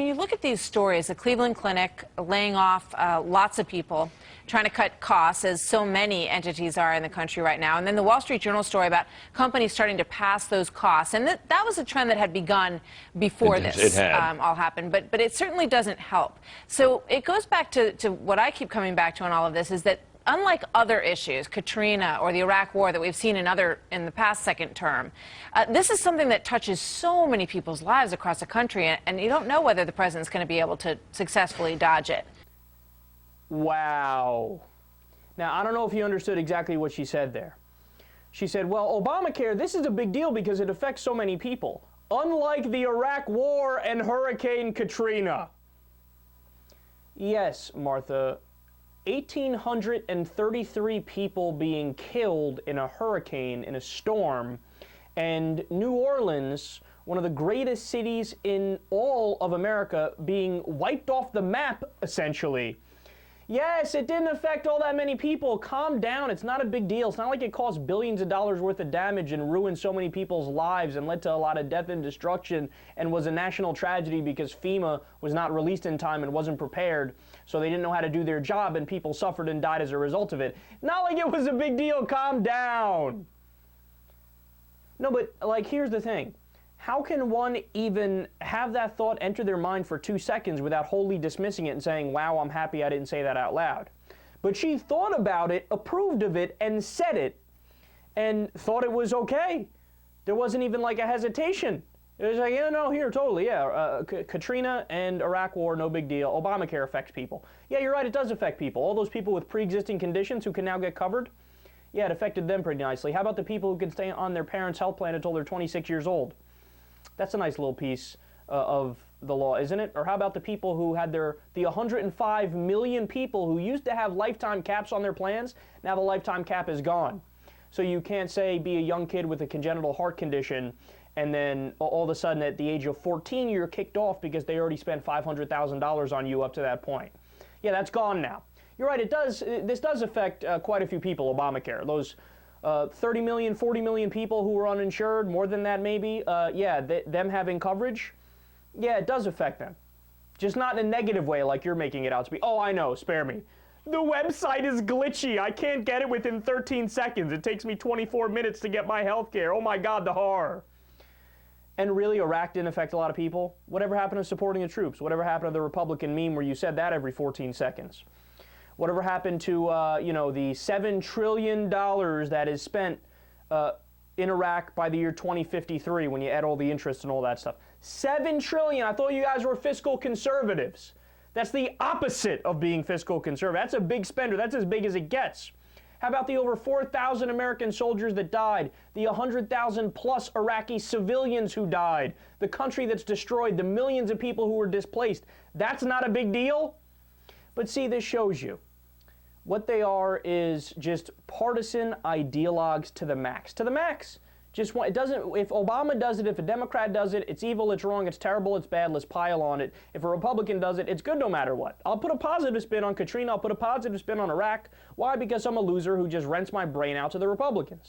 When you look at these stories, the Cleveland Clinic laying off lots of people, trying to cut costs, as so many entities are in the country right now, and then the Wall Street Journal story about companies starting to pass those costs, and that was a trend that had begun before this all happened, but it certainly doesn't help. So it goes back to what I keep coming back to on all of this, is that unlike other issues, Katrina or the Iraq War that we've seen in the past second term, this is something that touches so many people's lives across the country, and you don't know whether the president's going to be able to successfully dodge it. Wow. Now, I don't know if you understood exactly what she said there. She said, well, Obamacare, this is a big deal because it affects so many people, unlike the Iraq War and Hurricane Katrina. Yes, Martha. 1,833 people being killed in a hurricane, in a storm, and New Orleans, one of the greatest cities in all of America, being wiped off the map, essentially. Yes, it didn't affect all that many people. Calm down. It's not a big deal. It's not like it caused billions of dollars worth of damage and ruined so many people's lives and led to a lot of death and destruction and was a national tragedy because FEMA was not released in time and wasn't prepared, so they didn't know how to do their job and people suffered and died as a result of it. Not like it was a big deal. Calm down. No, but like, here's the thing. How can one even have that thought enter their mind for 2 seconds without wholly dismissing it and saying, wow, I'm happy I didn't say that out loud? But she thought about it, approved of it, and said it, and thought it was okay. There wasn't even like a hesitation. It was like, yeah, no, here, totally, yeah. Katrina and Iraq War, no big deal. Obamacare affects people. Yeah, you're right, it does affect people. All those people with pre-existing conditions who can now get covered, yeah, it affected them pretty nicely. How about the people who can stay on their parents' health plan until they're 26 years old? That's a nice little piece of the law, isn't it? Or how about the people who had the 105 million people who used to have lifetime caps on their plans? Now the lifetime cap is gone. So you can't say be a young kid with a congenital heart condition and then all of a sudden at the age of 14 you're kicked off because they already spent $500,000 on you up to that point. Yeah, that's gone now. You're right, this does affect quite a few people, Obamacare. Those 30 million, 40 million people who are uninsured, more than that maybe, yeah, them having coverage, yeah, it does affect them. Just not in a negative way like you're making it out to be. Oh, I know, spare me. The website is glitchy. I can't get it within 13 seconds. It takes me 24 minutes to get my health care. Oh my God, the horror. And really, Iraq didn't affect a lot of people? Whatever happened to supporting the troops? Whatever happened to the Republican meme where you said that every 14 seconds? Whatever happened to, the $7 trillion that is spent in Iraq by the year 2053 when you add all the interest and all that stuff? $7 trillion. I thought you guys were fiscal conservatives. That's the opposite of being fiscal conservative. That's a big spender. That's as big as it gets. How about the over 4,000 American soldiers that died, the 100,000 plus Iraqi civilians who died, the country that's destroyed, the millions of people who were displaced? That's not a big deal? But see, this shows you. What they are is just partisan ideologues to the max. To the max. Just it doesn't. If Obama does it, if a Democrat does it, it's evil, it's wrong, it's terrible, it's bad. Let's pile on it. If a Republican does it, it's good no matter what. I'll put a positive spin on Katrina. I'll put a positive spin on Iraq. Why? Because I'm a loser who just rents my brain out to the Republicans.